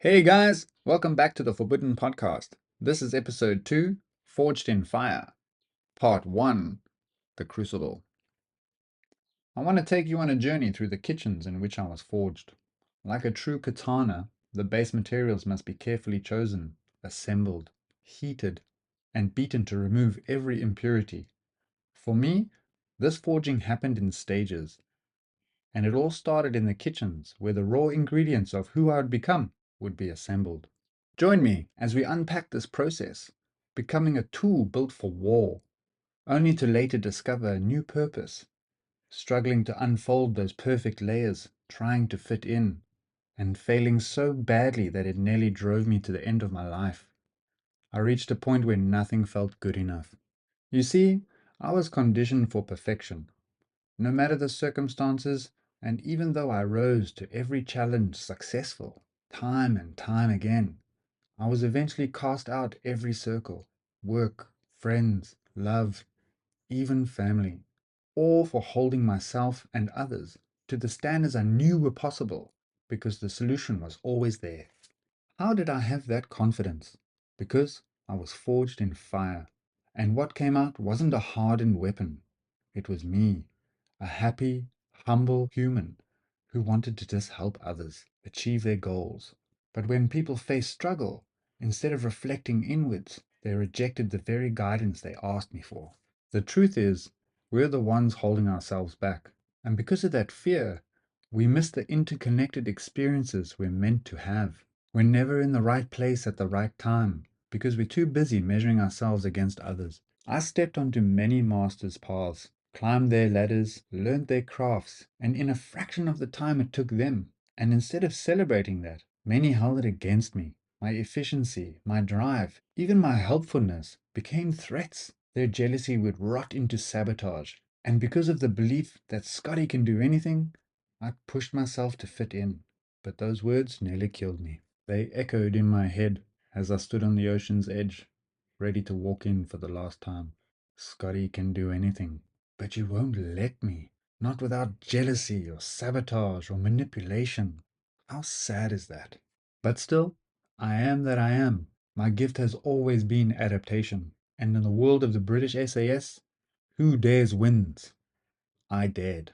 Hey guys, welcome back to the Forbidden Podcast. This is episode 2, Forged in Fire, part 1, the crucible. I want to take you on a journey through the kitchens in which I was forged. Like a true katana, the base materials must be carefully chosen, assembled, heated, and beaten to remove every impurity. For me, this forging happened in stages, and it all started in the kitchens where the raw ingredients of who I would become would be assembled. Join me as we unpack this process, becoming a tool built for war, only to later discover a new purpose, struggling to unfold those perfect layers, trying to fit in, and failing so badly that it nearly drove me to the end of my life. I reached a point where nothing felt good enough. You see, I was conditioned for perfection, no matter the circumstances, and even though I rose to every challenge successful, time and time again, I was eventually cast out every circle, work, friends, love, even family, all for holding myself and others to the standards I knew were possible because the solution was always there. How did I have that confidence? Because I was forged in fire, and what came out wasn't a hardened weapon. It was me, a happy, humble human who wanted to just help others achieve their goals. But when people face struggle, instead of reflecting inwards, they rejected the very guidance they asked me for. The truth is, we're the ones holding ourselves back. And because of that fear, we miss the interconnected experiences we're meant to have. We're never in the right place at the right time because we're too busy measuring ourselves against others. I stepped onto many masters' paths, climbed their ladders, learned their crafts, and in a fraction of the time it took them. And instead of celebrating that, many held it against me. My efficiency, my drive, even my helpfulness became threats. Their jealousy would rot into sabotage. And because of the belief that Scotty can do anything, I pushed myself to fit in. But those words nearly killed me. They echoed in my head as I stood on the ocean's edge, ready to walk in for the last time. Scotty can do anything, but you won't let me. Not without jealousy or sabotage or manipulation. How sad is that? But still, I am that I am. My gift has always been adaptation. And in the world of the British SAS, who dares wins. I dared.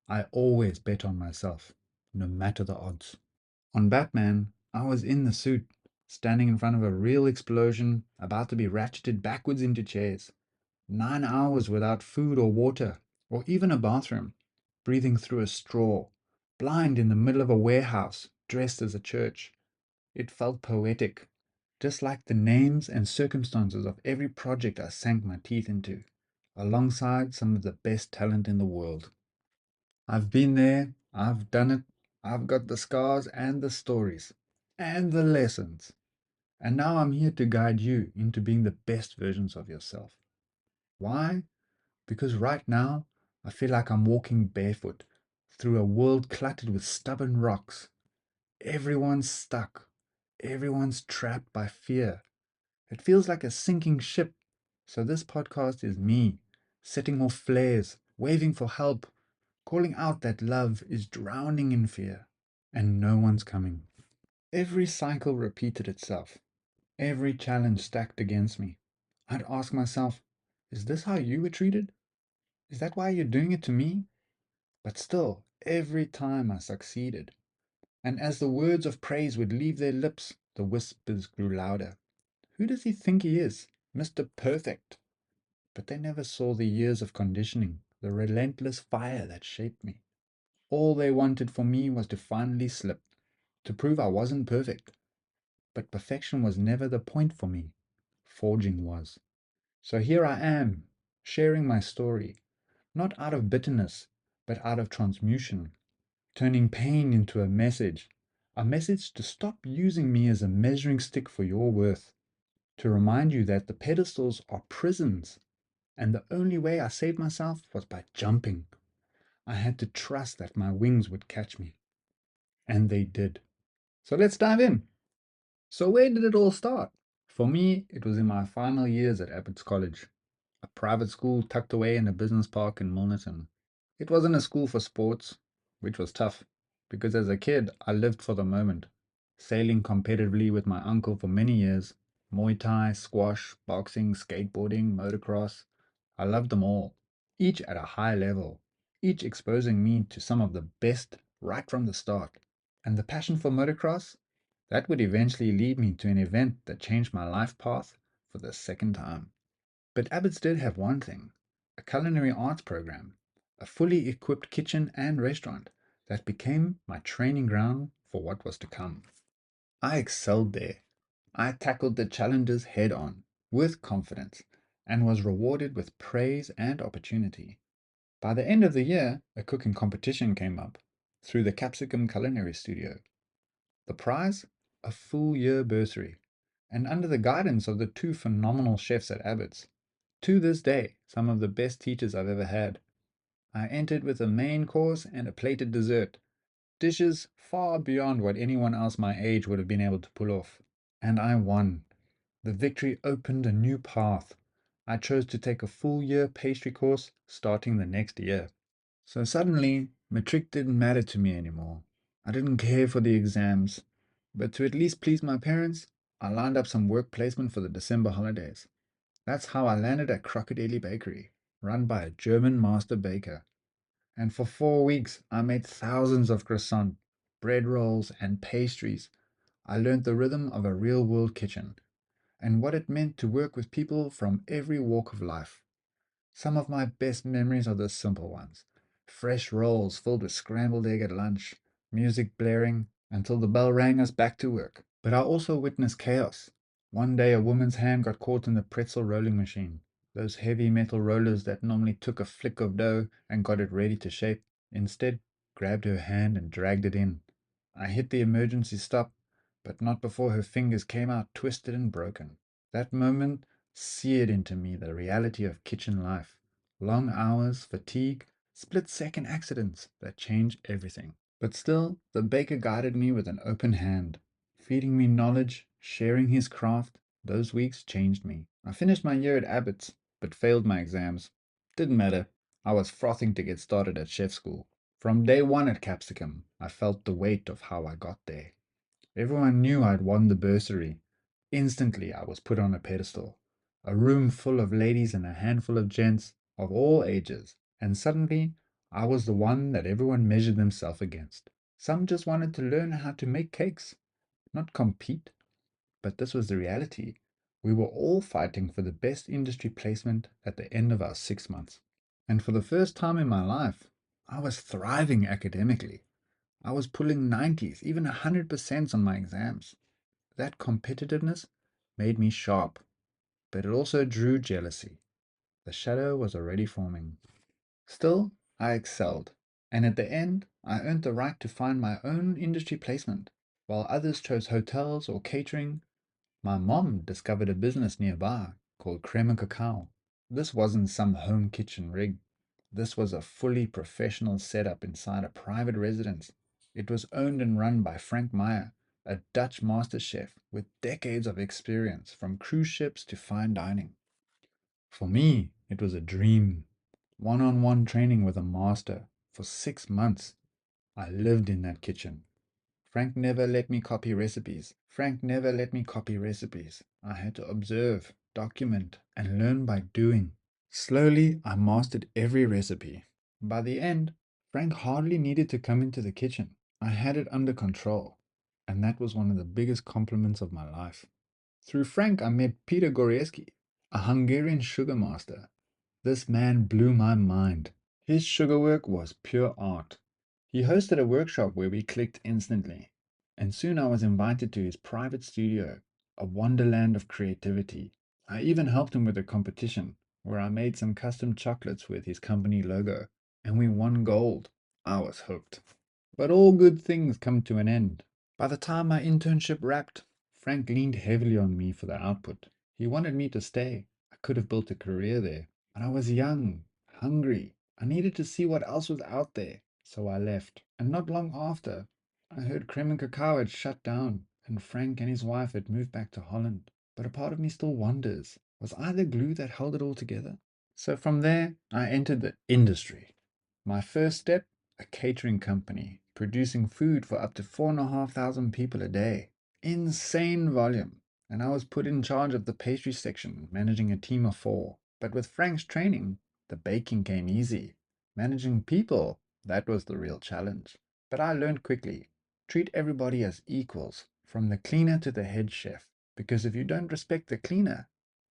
I always bet on myself, no matter the odds. On Batman, I was in the suit, standing in front of a real explosion, about to be ratcheted backwards into chairs. 9 hours without food or water, or even a bathroom, breathing through a straw, blind in the middle of a warehouse, dressed as a church. It felt poetic, just like the names and circumstances of every project I sank my teeth into, alongside some of the best talent in the world. I've been there, I've done it, I've got the scars and the stories, and the lessons. And now I'm here to guide you into being the best versions of yourself. Why? Because right now, I feel like I'm walking barefoot through a world cluttered with stubborn rocks. Everyone's stuck. Everyone's trapped by fear. It feels like a sinking ship. So this podcast is me, setting off flares, waving for help, calling out that love is drowning in fear, and no one's coming. Every cycle repeated itself, every challenge stacked against me. I'd ask myself, is this how you were treated? Is that why you're doing it to me? But still, every time I succeeded. And as the words of praise would leave their lips, the whispers grew louder. Who does he think he is? Mr. Perfect. But they never saw the years of conditioning, the relentless fire that shaped me. All they wanted for me was to finally slip, to prove I wasn't perfect. But perfection was never the point for me. Forging was. So here I am, sharing my story, not out of bitterness, but out of transmutation, turning pain into a message to stop using me as a measuring stick for your worth, to remind you that the pedestals are prisons, and the only way I saved myself was by jumping. I had to trust that my wings would catch me, and they did. So let's dive in. So where did it all start? For me, it was in my final years at Abbott's College, a private school tucked away in a business park in Milnerton. It wasn't a school for sports, which was tough, because as a kid, I lived for the moment. sailing competitively with my uncle for many years, Muay Thai, squash, boxing, skateboarding, motocross. I loved them all, each at a high level, each exposing me to some of the best right from the start. And the passion for motocross, that would eventually lead me to an event that changed my life path for the second time. But Abbott's did have one thing, a culinary arts program, a fully equipped kitchen and restaurant that became my training ground for what was to come. I excelled there. I tackled the challenges head on, with confidence, and was rewarded with praise and opportunity. By the end of the year, a cooking competition came up through the Capsicum Culinary Studio. The prize? A full year bursary, and under the guidance of the two phenomenal chefs at Abbott's. To this day, some of the best teachers I've ever had. I entered with a main course and a plated dessert, dishes far beyond what anyone else my age would have been able to pull off. And I won. The victory opened a new path. I chose to take a full year pastry course starting the next year. So suddenly, matric didn't matter to me anymore. I didn't care for the exams. But to at least please my parents, I lined up some work placement for the December holidays. That's how I landed at Crocodile Bakery, run by a German master baker. And for 4 weeks, I made thousands of croissants, bread rolls, and pastries. I learned the rhythm of a real-world kitchen, and what it meant to work with people from every walk of life. Some of my best memories are the simple ones. Fresh rolls filled with scrambled egg at lunch, music blaring until the bell rang us back to work. But I also witnessed chaos. One day a woman's hand got caught in the pretzel rolling machine. Those heavy metal rollers that normally took a flick of dough and got it ready to shape, instead grabbed her hand and dragged it in. I hit the emergency stop, but not before her fingers came out twisted and broken. That moment seared into me the reality of kitchen life. Long hours, fatigue, split-second accidents that change everything. But still, the baker guided me with an open hand, feeding me knowledge, sharing his craft. Those weeks changed me. I finished my year at Abbott's, but failed my exams. Didn't matter. I was frothing to get started at chef school. From day one at Capsicum, I felt the weight of how I got there. Everyone knew I'd won the bursary. Instantly, I was put on a pedestal. A room full of ladies and a handful of gents of all ages, and suddenly I was the one that everyone measured themselves against. Some just wanted to learn how to make cakes, not compete. But this was the reality. We were all fighting for the best industry placement at the end of our 6 months. And for the first time in my life, I was thriving academically. I was pulling 90s, even 100% on my exams. That competitiveness made me sharp, but it also drew jealousy. The shadow was already forming. Still, I excelled, and at the end, I earned the right to find my own industry placement. While others chose hotels or catering, my mom discovered a business nearby called Creme and Cacao. This wasn't some home kitchen rig. This was a fully professional setup inside a private residence. It was owned and run by Frank Meyer, a Dutch master chef with decades of experience from cruise ships to fine dining. For me, it was a dream. One-on-one training with a master for 6 months. I lived in that kitchen. Frank never let me copy recipes. I had to observe, document, and learn by doing. Slowly, I mastered every recipe. By the end, Frank hardly needed to come into the kitchen. I had it under control, and that was one of the biggest compliments of my life. Through Frank, I met Peter Gorieski, a Hungarian sugar master. This man blew my mind. His sugar work was pure art. He hosted a workshop where we clicked instantly, and soon I was invited to his private studio, a wonderland of creativity. I even helped him with a competition where I made some custom chocolates with his company logo, and we won gold. I was hooked. But all good things come to an end. By the time my internship wrapped, Frank leaned heavily on me for the output. He wanted me to stay. I could have built a career there. But I was young, hungry. I needed to see what else was out there. So I left. And not long after, I heard Creme and Cacao had shut down, and Frank and his wife had moved back to Holland. But a part of me still wonders, was I the glue that held it all together? So from there, I entered the industry. My first step, a catering company, producing food for up to 4,500 people a day. Insane volume. And I was put in charge of the pastry section, managing a team of 4. But with Frank's training, the baking came easy. Managing people, that was the real challenge. But I learned quickly. Treat everybody as equals, from the cleaner to the head chef. Because if you don't respect the cleaner,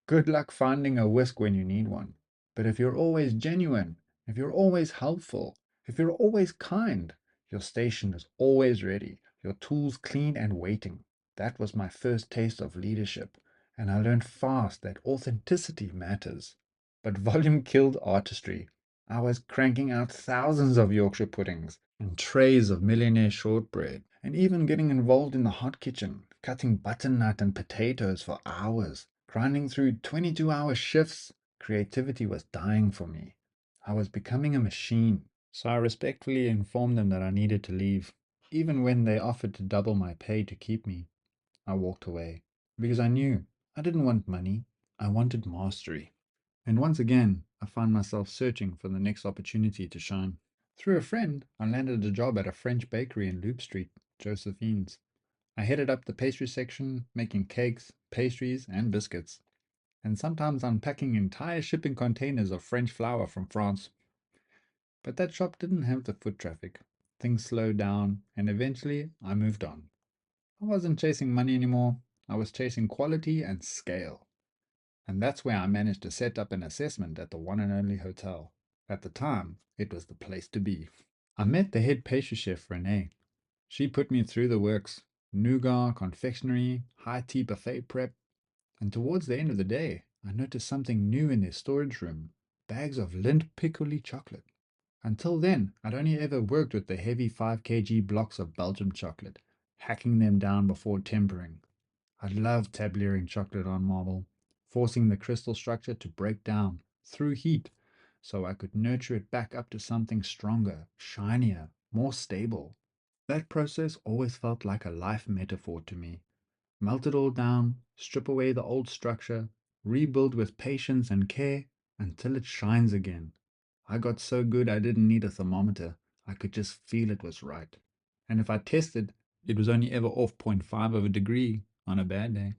good luck finding a whisk when you need one. But if you're always genuine, if you're always helpful, if you're always kind, your station is always ready, your tools clean and waiting. That was my first taste of leadership, and I learned fast that authenticity matters. But volume killed artistry. I was cranking out thousands of Yorkshire puddings and trays of millionaire shortbread, and even getting involved in the hot kitchen, cutting butternut and potatoes for hours, grinding through 22-hour shifts. Creativity was dying for me. I was becoming a machine. So I respectfully informed them that I needed to leave. Even when they offered to double my pay to keep me, I walked away. Because I knew I didn't want money, I wanted mastery. And once again, I found myself searching for the next opportunity to shine. Through a friend, I landed a job at a French bakery in Loop Street, Josephine's. I headed up the pastry section, making cakes, pastries, and biscuits, and sometimes unpacking entire shipping containers of French flour from France. But that shop didn't have the foot traffic. Things slowed down, and eventually I moved on. I wasn't chasing money anymore, I was chasing quality and scale. And that's where I managed to set up an assessment at the one and only hotel. At the time, it was the place to be. I met the head pastry chef, Renee. She put me through the works: nougat, confectionery, high tea buffet prep. And towards the end of the day, I noticed something new in their storage room: bags of Lindt piccoli chocolate. Until then, I'd only ever worked with the heavy 5 kg blocks of Belgium chocolate, hacking them down before tempering. I loved tableering chocolate on marble, forcing the crystal structure to break down through heat so I could nurture it back up to something stronger, shinier, more stable. That process always felt like a life metaphor to me. Melt it all down, strip away the old structure, rebuild with patience and care until it shines again. I got so good I didn't need a thermometer. I could just feel it was right. And if I tested, it was only ever off zero point 0.5 of a degree on a bad day.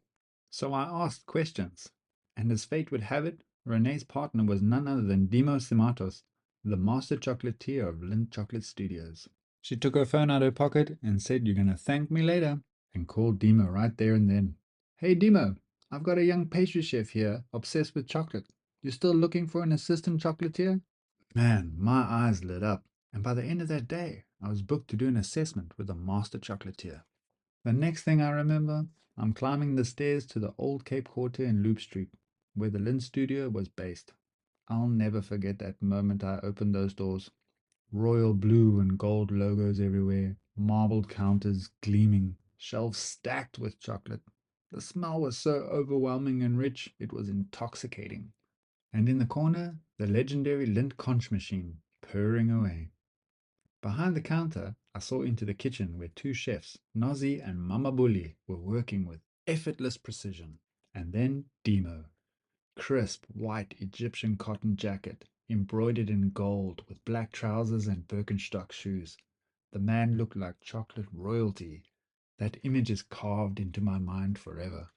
So I asked questions. And as fate would have it, Renee's partner was none other than Dimo Simatos, the master chocolatier of Lindt Chocolate Studios. She took her phone out of her pocket and said, "You're going to thank me later," and called Dimo right there and then. "Hey Dimo, I've got a young pastry chef here, obsessed with chocolate. You still looking for an assistant chocolatier?" Man, my eyes lit up, and by the end of that day, I was booked to do an assessment with a master chocolatier. The next thing I remember, I'm climbing the stairs to the old Cape Quarter in Loop Street, where the Lindt studio was based. I'll never forget that moment I opened those doors. Royal blue and gold logos everywhere, marbled counters gleaming, shelves stacked with chocolate. The smell was so overwhelming and rich, it was intoxicating. And in the corner, the legendary Lindt conch machine, purring away. Behind the counter, I saw into the kitchen where 2 chefs, Nozi and Mama Bully, were working with effortless precision. And then Dimo, crisp white Egyptian cotton jacket, embroidered in gold, with black trousers and Birkenstock shoes. The man looked like chocolate royalty. That image is carved into my mind forever.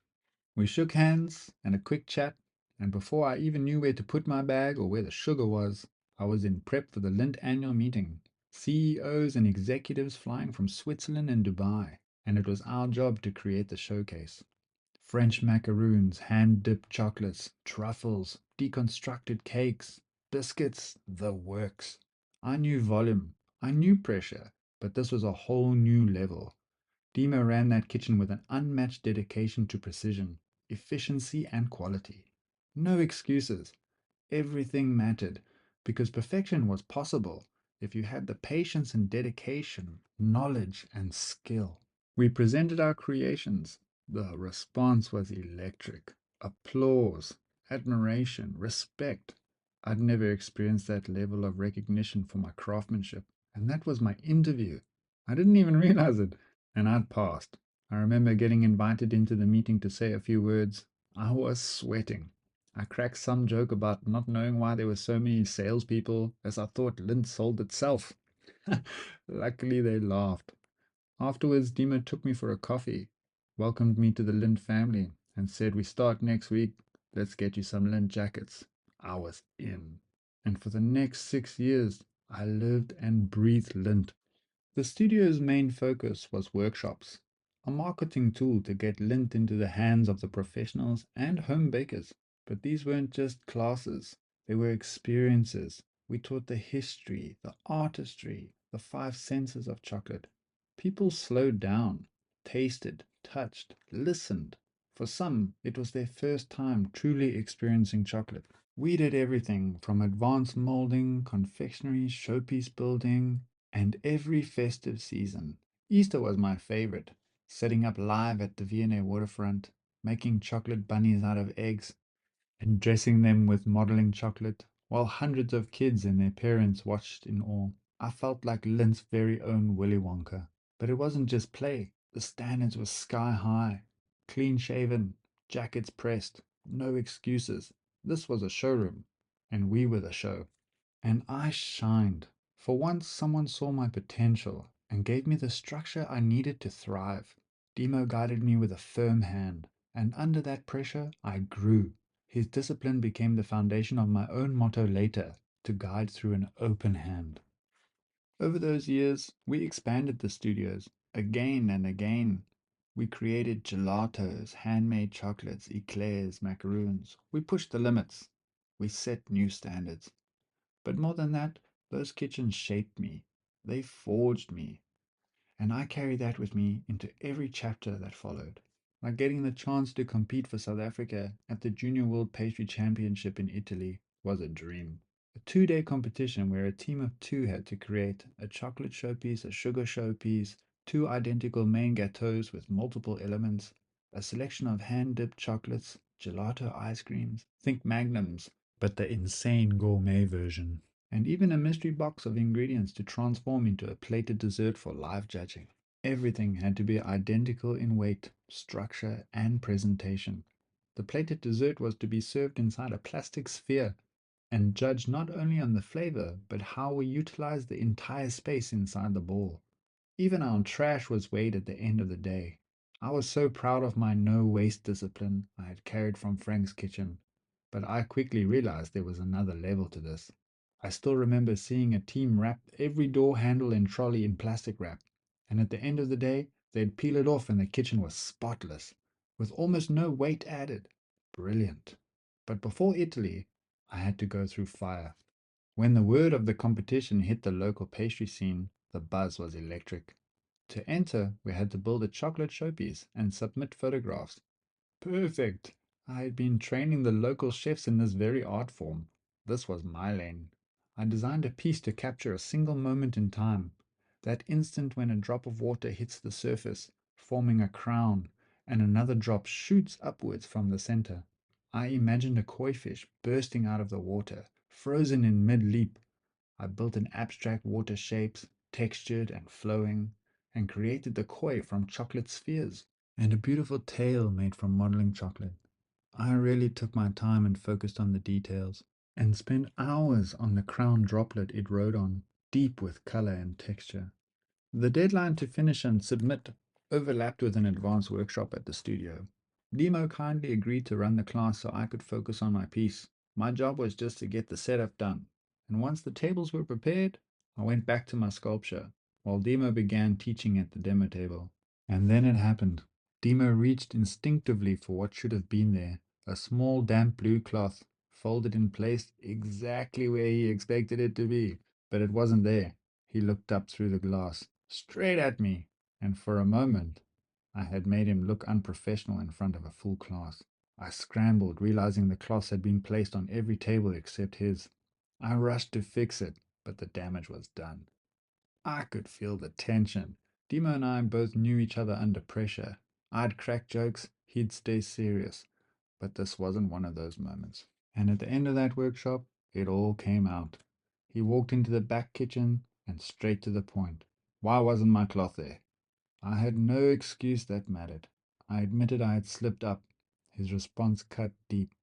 We shook hands and a quick chat, and before I even knew where to put my bag or where the sugar was, I was in prep for the Lindt annual meeting. CEOs and executives flying from Switzerland and Dubai, and it was our job to create the showcase. French macaroons, hand-dipped chocolates, truffles, deconstructed cakes, biscuits, the works. I knew volume, I knew pressure, but this was a whole new level. Dimo ran that kitchen with an unmatched dedication to precision, efficiency, and quality. No excuses. Everything mattered, because perfection was possible if you had the patience and dedication, knowledge, and skill. We presented our creations. The response was electric. Applause, admiration, respect. I'd never experienced that level of recognition for my craftsmanship, and that was my interview. I didn't even realize it. And I'd passed. I remember getting invited into the meeting to say a few words. I was sweating. I cracked some joke about not knowing why there were so many salespeople, as I thought Lindt sold itself. Luckily, they laughed. Afterwards, Dima took me for a coffee, welcomed me to the Lint family, and said, "We start next week. Let's get you some lint jackets." I was in. And for the next 6 years, I lived and breathed lint. The studio's main focus was workshops, a marketing tool to get lint into the hands of the professionals and home bakers. But these weren't just classes, they were experiences. We taught the history, the artistry, the five senses of chocolate. People slowed down, tasted, touched, listened. For some, it was their first time truly experiencing chocolate. We did everything from advanced molding, confectionery, showpiece building, and every festive season. Easter was my favorite, setting up live at the V&A waterfront, making chocolate bunnies out of eggs, and dressing them with modeling chocolate, while hundreds of kids and their parents watched in awe. I felt like Lint's very own Willy Wonka. But it wasn't just play. The standards were sky high. Clean shaven, jackets pressed, no excuses. This was a showroom, and we were the show. And I shined. For once, someone saw my potential and gave me the structure I needed to thrive. Demo guided me with a firm hand, and under that pressure, I grew. His discipline became the foundation of my own motto later, to guide through an open hand. Over those years, we expanded the studios again and again. We created gelatos, handmade chocolates, eclairs, macaroons. We pushed the limits. We set new standards. But more than that, those kitchens shaped me. They forged me. And I carry that with me into every chapter that followed. Like getting the chance to compete for South Africa at the Junior World Pastry Championship in Italy was a dream. A 2-day competition where a team of two had to create a chocolate showpiece, a sugar showpiece, two identical main gâteaux with multiple elements, a selection of hand-dipped chocolates, gelato ice creams, think magnums, but the insane gourmet version, and even a mystery box of ingredients to transform into a plated dessert for live judging. Everything had to be identical in weight, structure, and presentation. The plated dessert was to be served inside a plastic sphere and judged not only on the flavor, but how we utilized the entire space inside the ball. Even our trash was weighed at the end of the day. I was so proud of my no waste discipline I had carried from Frank's kitchen, but I quickly realized there was another level to this. I still remember seeing a team wrap every door handle and trolley in plastic wrap, and at the end of the day, they'd peel it off and the kitchen was spotless, with almost no weight added. Brilliant. But before Italy, I had to go through fire. When the word of the competition hit the local pastry scene, the buzz was electric. To enter, we had to build a chocolate showpiece and submit photographs. Perfect! I had been training the local chefs in this very art form. This was my lane. I designed a piece to capture a single moment in time, that instant when a drop of water hits the surface, forming a crown, and another drop shoots upwards from the center. I imagined a koi fish bursting out of the water, frozen in mid-leap. I built an abstract water shapes, textured and flowing, and created the koi from chocolate spheres, and a beautiful tail made from modeling chocolate. I really took my time and focused on the details, and spent hours on the crown droplet it rode on, deep with color and texture. The deadline to finish and submit overlapped with an advanced workshop at the studio. Demo kindly agreed to run the class so I could focus on my piece. My job was just to get the setup done, and once the tables were prepared, I went back to my sculpture, while Demo began teaching at the demo table. And then it happened. Demo reached instinctively for what should have been there, a small damp blue cloth, folded in place exactly where he expected it to be, but it wasn't there. He looked up through the glass, straight at me, and for a moment I had made him look unprofessional in front of a full class. I scrambled, realizing the cloths had been placed on every table except his. I rushed to fix it, but the damage was done. I could feel the tension. Dimo and I both knew each other under pressure. I'd crack jokes, he'd stay serious, but this wasn't one of those moments. And at the end of that workshop, it all came out. He walked into the back kitchen and straight to the point. Why wasn't my cloth there? I had no excuse that mattered. I admitted I had slipped up. His response cut deep.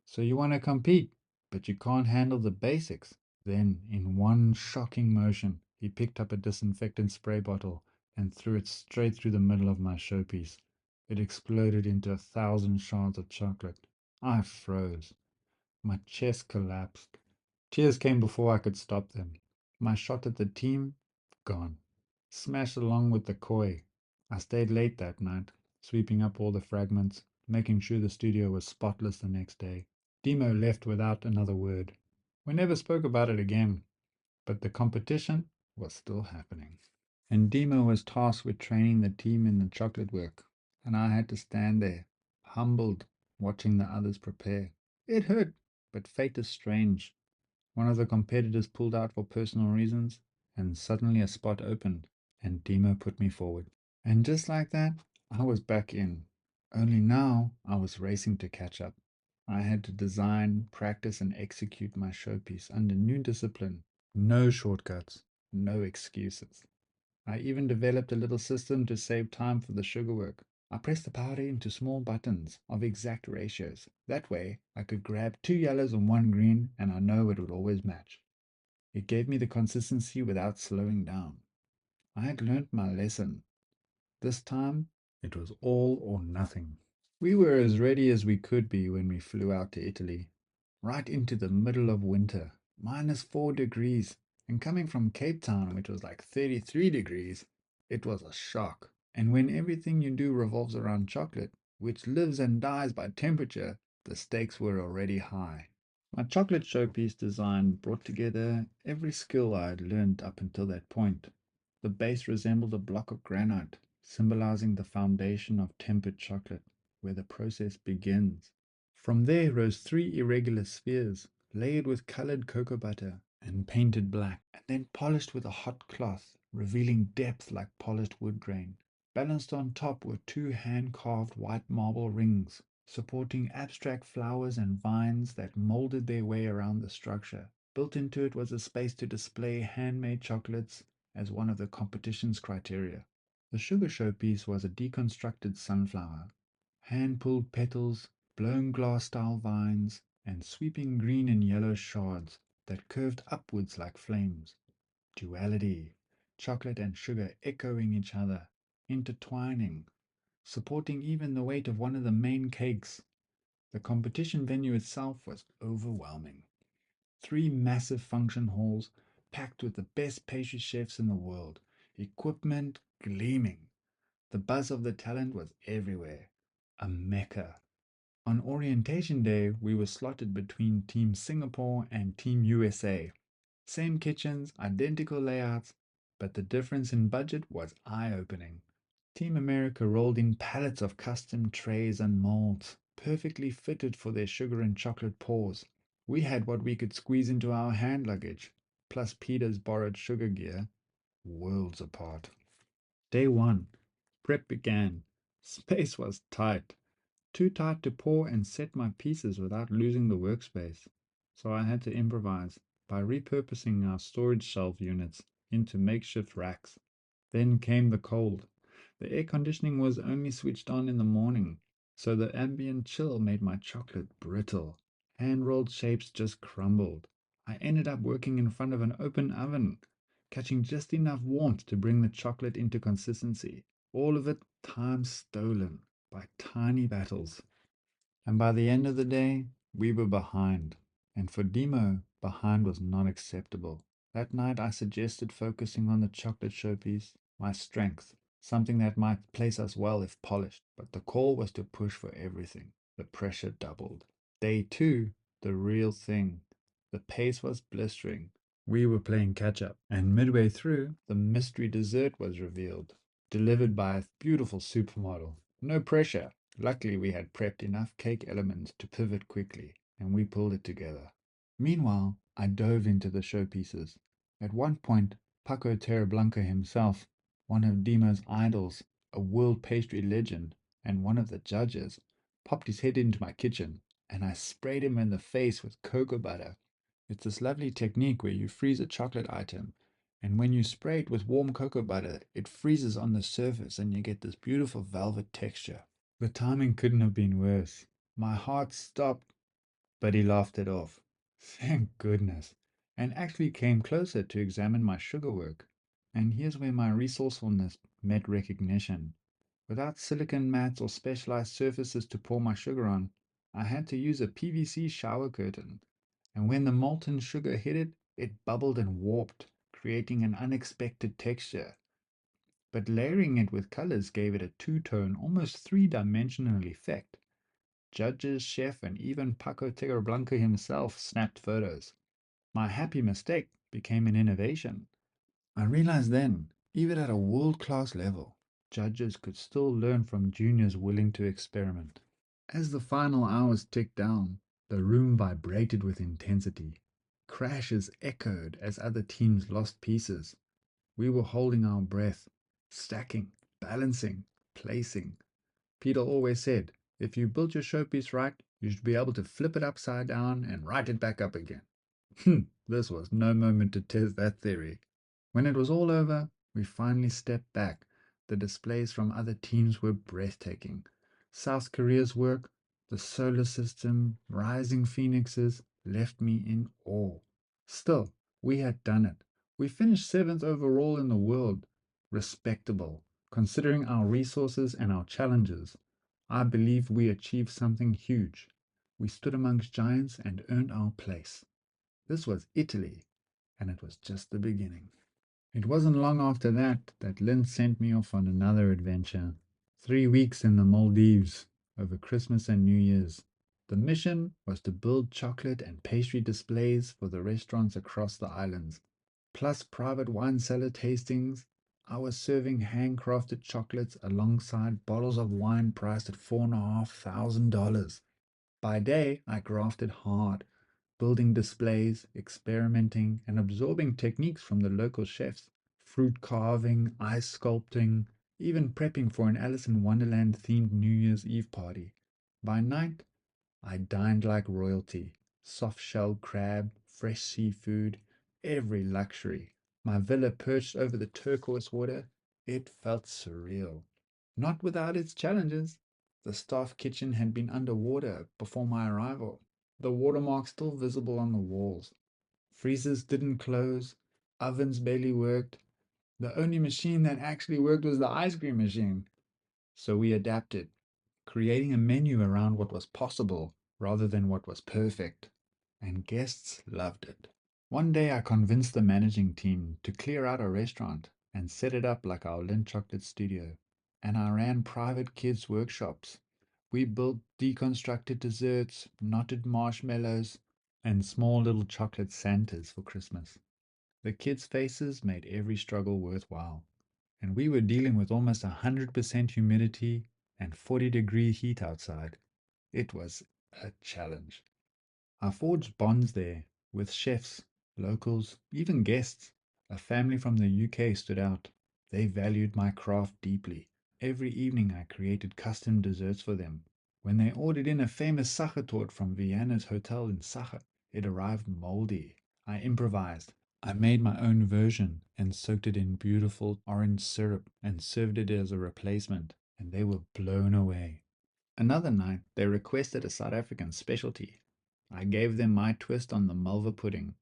So you want to compete, but you can't handle the basics. Then, in one shocking motion, He picked up a disinfectant spray bottle and threw it straight through the middle of my showpiece. It exploded into 1,000 shards of chocolate. I froze. My chest collapsed. Tears came before I could stop them. My shot at the team? Gone. Smashed along with the koi. I stayed late that night, sweeping up all the fragments, making sure the studio was spotless the next day. Demo left without another word. We never spoke about it again, but the competition was still happening. And Demo was tasked with training the team in the chocolate work, and I had to stand there, humbled, watching the others prepare. It hurt, but fate is strange. One of the competitors pulled out for personal reasons, and suddenly a spot opened, and Demo put me forward. And just like that, I was back in. Only now I was racing to catch up. I had to design, practice, and execute my showpiece under new discipline. No shortcuts, no excuses. I even developed a little system to save time for the sugar work. I pressed the powder into small buttons of exact ratios. That way, I could grab 2 yellows and 1 green, and I know it would always match. It gave me the consistency without slowing down. I had learnt my lesson. This time, it was all or nothing. We were as ready as we could be when we flew out to Italy, right into the middle of winter, -4 degrees, and coming from Cape Town, which was like 33 degrees, it was a shock. And when everything you do revolves around chocolate, which lives and dies by temperature, the stakes were already high. My chocolate showpiece design brought together every skill I had learned up until that point. The base resembled a block of granite, symbolizing the foundation of tempered chocolate, where the process begins. From there rose 3 irregular spheres, layered with colored cocoa butter and painted black, and then polished with a hot cloth, revealing depth like polished wood grain. Balanced on top were 2 hand-carved white marble rings, supporting abstract flowers and vines that molded their way around the structure. Built into it was a space to display handmade chocolates as one of the competition's criteria. The sugar showpiece was a deconstructed sunflower, hand-pulled petals, blown glass-style vines, and sweeping green and yellow shards that curved upwards like flames. Duality, chocolate and sugar echoing each other, intertwining, supporting even the weight of one of the main cakes. The competition venue itself was overwhelming. 3 massive function halls packed with the best pastry chefs in the world, equipment gleaming. The buzz of the talent was everywhere. A mecca. On orientation day, we were slotted between Team Singapore and Team USA. Same kitchens, identical layouts, but the difference in budget was eye-opening. Team America rolled in pallets of custom trays and molds, perfectly fitted for their sugar and chocolate pours. We had what we could squeeze into our hand luggage, plus Peter's borrowed sugar gear, worlds apart. Day 1. Prep began. Space was tight. Too tight to pour and set my pieces without losing the workspace. So I had to improvise by repurposing our storage shelf units into makeshift racks. Then came the cold. The air conditioning was only switched on in the morning, so the ambient chill made my chocolate brittle. Hand-rolled shapes just crumbled. I ended up working in front of an open oven, catching just enough warmth to bring the chocolate into consistency. All of it time stolen by tiny battles. And by the end of the day, we were behind. And for Demo, behind was not acceptable. That night I suggested focusing on the chocolate showpiece, my strength, something that might place us well if polished, but the call was to push for everything. The pressure doubled. Day 2, the real thing. The pace was blistering. We were playing catch up, and midway through, the mystery dessert was revealed, delivered by a beautiful supermodel. No pressure. Luckily, we had prepped enough cake elements to pivot quickly, and we pulled it together. Meanwhile, I dove into the showpieces. At one point, Paco Terreblanca himself, one of Demo's idols, a world pastry legend, and one of the judges, popped his head into my kitchen, and I sprayed him in the face with cocoa butter. It's this lovely technique where you freeze a chocolate item, and when you spray it with warm cocoa butter, it freezes on the surface and you get this beautiful velvet texture. The timing couldn't have been worse. My heart stopped, but he laughed it off. Thank goodness. And actually came closer to examine my sugar work. And here's where my resourcefulness met recognition. Without silicone mats or specialized surfaces to pour my sugar on, I had to use a PVC shower curtain. And when the molten sugar hit it, it bubbled and warped, creating an unexpected texture. But layering it with colors gave it a two-tone, almost three-dimensional effect. Judges, chef, and even Paco Blanco himself snapped photos. My happy mistake became an innovation. I realized then, even at a world-class level, judges could still learn from juniors willing to experiment. As the final hours ticked down, the room vibrated with intensity. Crashes echoed as other teams lost pieces. We were holding our breath, stacking, balancing, placing. Peter always said, if you build your showpiece right, you should be able to flip it upside down and right it back up again. This was no moment to test that theory. When it was all over, we finally stepped back. The displays from other teams were breathtaking. South Korea's work, the solar system, rising phoenixes, left me in awe. Still, we had done it. We finished 7th overall in the world. Respectable, considering our resources and our challenges. I believe we achieved something huge. We stood amongst giants and earned our place. This was Italy, and it was just the beginning. It wasn't long after that Lynn sent me off on another adventure. 3 weeks in the Maldives over Christmas and New Year's. The mission was to build chocolate and pastry displays for the restaurants across the islands, plus private wine cellar tastings. I was serving handcrafted chocolates alongside bottles of wine priced at $4,500. By day, I grafted hard, building displays, experimenting, and absorbing techniques from the local chefs. Fruit carving, ice sculpting, even prepping for an Alice in Wonderland themed New Year's Eve party. By night, I dined like royalty. Soft shell crab, fresh seafood, every luxury. My villa perched over the turquoise water. It felt surreal. Not without its challenges. The staff kitchen had been underwater before my arrival. The watermark still visible on the walls. Freezers didn't close. Ovens barely worked. The only machine that actually worked was the ice cream machine. So we adapted, creating a menu around what was possible rather than what was perfect. And guests loved it. One day I convinced the managing team to clear out a restaurant and set it up like our Lindt Chocolate studio. And I ran private kids' workshops. We built deconstructed desserts, knotted marshmallows, and small little chocolate Santas for Christmas. The kids' faces made every struggle worthwhile. And we were dealing with almost 100% humidity and 40-degree heat outside. It was a challenge. I forged bonds there with chefs, locals, even guests. A family from the UK stood out. They valued my craft deeply. Every evening I created custom desserts for them. When they ordered in a famous Sachertorte from Vienna's hotel in Sacher, it arrived moldy. I improvised. I made my own version and soaked it in beautiful orange syrup and served it as a replacement, and they were blown away. Another night, they requested a South African specialty. I gave them my twist on the Malva pudding.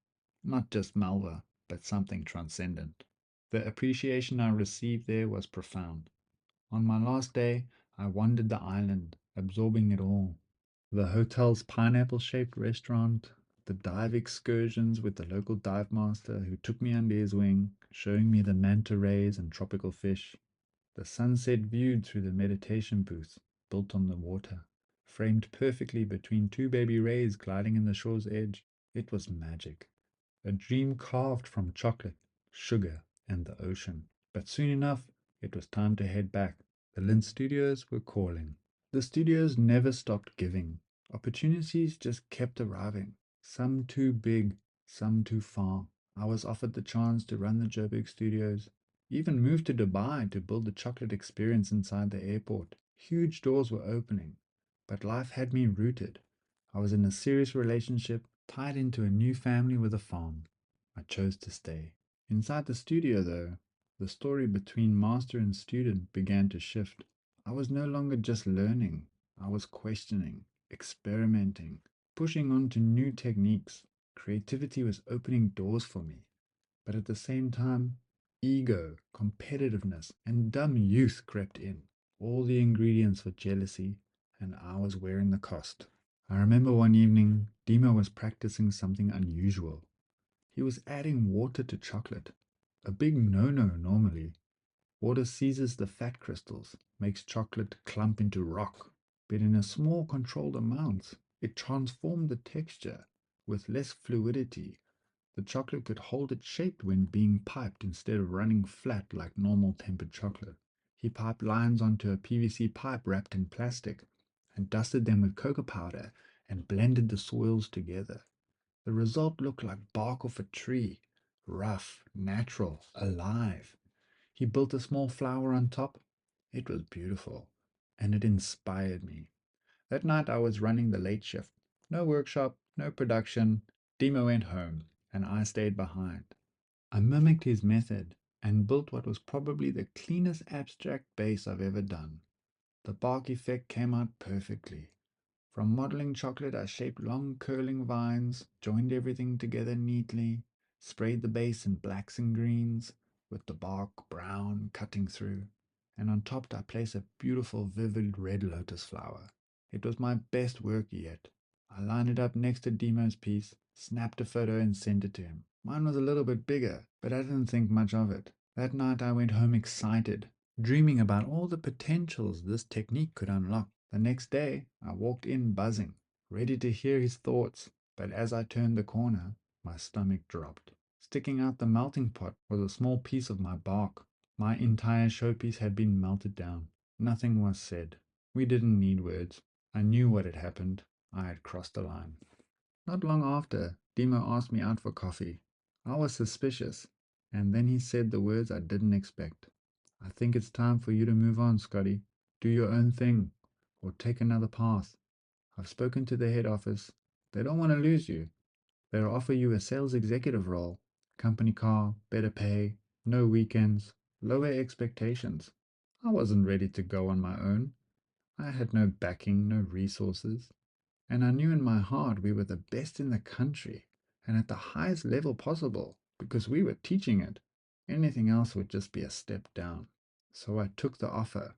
Not just Malva, but something transcendent. The appreciation I received there was profound. On my last day, I wandered the island, absorbing it all. The hotel's pineapple-shaped restaurant, the dive excursions with the local dive master who took me under his wing, showing me the manta rays and tropical fish. The sunset viewed through the meditation booth, built on the water, framed perfectly between two baby rays gliding in the shore's edge. It was magic. A dream carved from chocolate, sugar, and the ocean. But soon enough, it was time to head back. The Lindt Studios were calling. The studios never stopped giving. Opportunities just kept arriving. Some too big, some too far. I was offered the chance to run the Joburg studios, even moved to Dubai to build the chocolate experience inside the airport. Huge doors were opening, but life had me rooted. I was in a serious relationship, tied into a new family with a farm. I chose to stay. Inside the studio, though, the story between master and student began to shift. I was no longer just learning, I was questioning, experimenting, pushing on to new techniques. Creativity was opening doors for me. But at the same time, Ego, competitiveness, and dumb youth crept in. All the ingredients for jealousy, and I was wearing the cost. I remember one evening, Demo was practicing something unusual. He was adding water to chocolate. A big no-no normally. Water seizes the fat crystals, makes chocolate clump into rock. But in a small controlled amount, it transformed the texture. With less fluidity, the chocolate could hold its shape when being piped instead of running flat like normal tempered chocolate. He piped lines onto a PVC pipe wrapped in plastic and dusted them with cocoa powder and blended the soils together. The result looked like bark off a tree, rough, natural, alive. He built a small flower on top. It was beautiful, and it inspired me. That night I was running the late shift. No workshop, no production. Demo went home, and I stayed behind. I mimicked his method and built what was probably the cleanest abstract base I've ever done. The bark effect came out perfectly. From modeling chocolate, I shaped long curling vines, joined everything together neatly, sprayed the base in blacks and greens, with the bark brown cutting through, and on top I placed a beautiful vivid red lotus flower. It was my best work yet. I lined it up next to Demo's piece, snapped a photo and sent it to him. Mine was a little bit bigger, but I didn't think much of it. That night I went home excited, dreaming about all the potentials this technique could unlock. The next day, I walked in buzzing, ready to hear his thoughts, but as I turned the corner, my stomach dropped. Sticking out the melting pot was a small piece of my bark. My entire showpiece had been melted down. Nothing was said. We didn't need words. I knew what had happened. I had crossed the line. Not long after, Demo asked me out for coffee. I was suspicious, and then he said the words I didn't expect. I think it's time for you to move on, Scotty. Do your own thing, or take another path. I've spoken to the head office. They don't want to lose you. They'll offer you a sales executive role, company car, better pay, no weekends, lower expectations. I wasn't ready to go on my own. I had no backing, no resources. And I knew in my heart we were the best in the country and at the highest level possible because we were teaching it. Anything else would just be a step down. So I took the offer.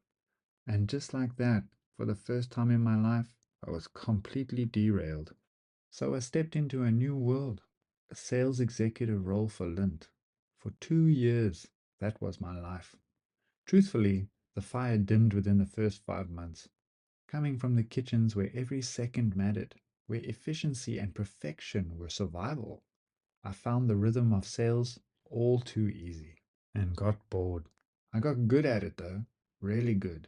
And just like that, for the first time in my life, I was completely derailed. So I stepped into a new world, a sales executive role for Lint. For 2 years, that was my life. Truthfully, the fire dimmed within the first 5 months. Coming from the kitchens where every second mattered, where efficiency and perfection were survival, I found the rhythm of sales all too easy and got bored. I got good at it though, really good.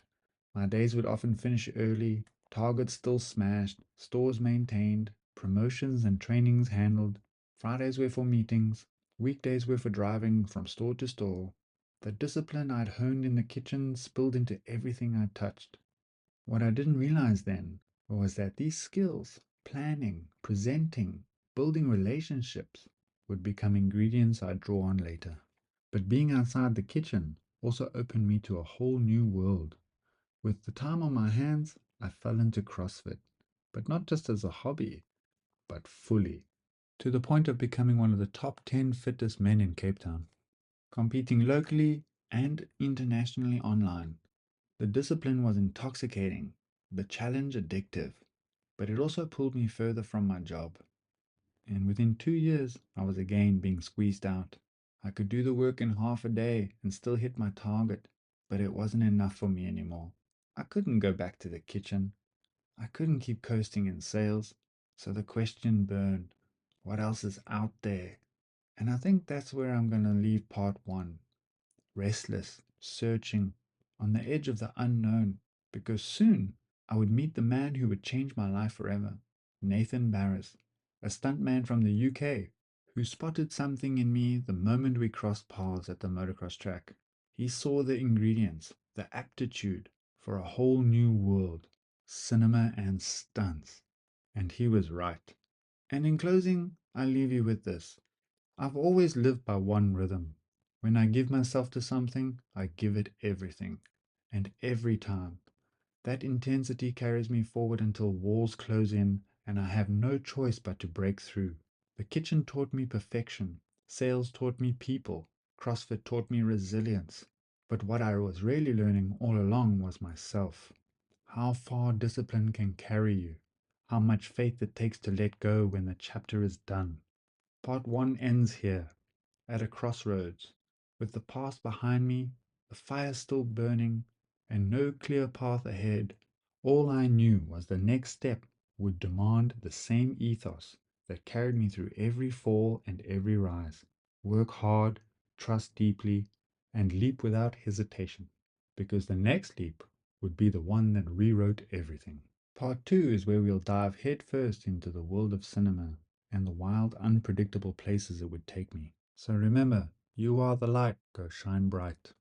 My days would often finish early, targets still smashed, stores maintained, promotions and trainings handled. Fridays were for meetings, weekdays were for driving from store to store. The discipline I'd honed in the kitchen spilled into everything I touched. What I didn't realize then was that these skills, planning, presenting, building relationships, would become ingredients I'd draw on later. But being outside the kitchen also opened me to a whole new world. With the time on my hands, I fell into CrossFit, but not just as a hobby, but fully, to the point of becoming one of the top 10 fittest men in Cape Town, competing locally and internationally online. The discipline was intoxicating, the challenge addictive, but it also pulled me further from my job. And within 2 years, I was again being squeezed out. I could do the work in half a day and still hit my target, but it wasn't enough for me anymore. I couldn't go back to the kitchen. I couldn't keep coasting in sales. So the question burned, what else is out there? And I think that's where I'm going to leave part one. Restless, searching, on the edge of the unknown, because soon I would meet the man who would change my life forever, Nathan Barris, a stuntman from the UK, who spotted something in me the moment we crossed paths at the motocross track. He saw the ingredients, the aptitude for a whole new world, cinema and stunts, and he was right. And in closing, I leave you with this. I've always lived by one rhythm. When I give myself to something, I give it everything. And every time. That intensity carries me forward until walls close in and I have no choice but to break through. The kitchen taught me perfection. Sales taught me people. CrossFit taught me resilience, but what I was really learning all along was myself. How far discipline can carry you, how much faith it takes to let go when the chapter is done. Part 1 ends here, at a crossroads, with the past behind me, the fire still burning, and no clear path ahead. All I knew was the next step would demand the same ethos that carried me through every fall and every rise. Work hard, trust deeply, and leap without hesitation, because the next leap would be the one that rewrote everything. Part 2 is where we'll dive headfirst into the world of cinema and the wild, unpredictable places it would take me. So remember, you are the light, go shine bright.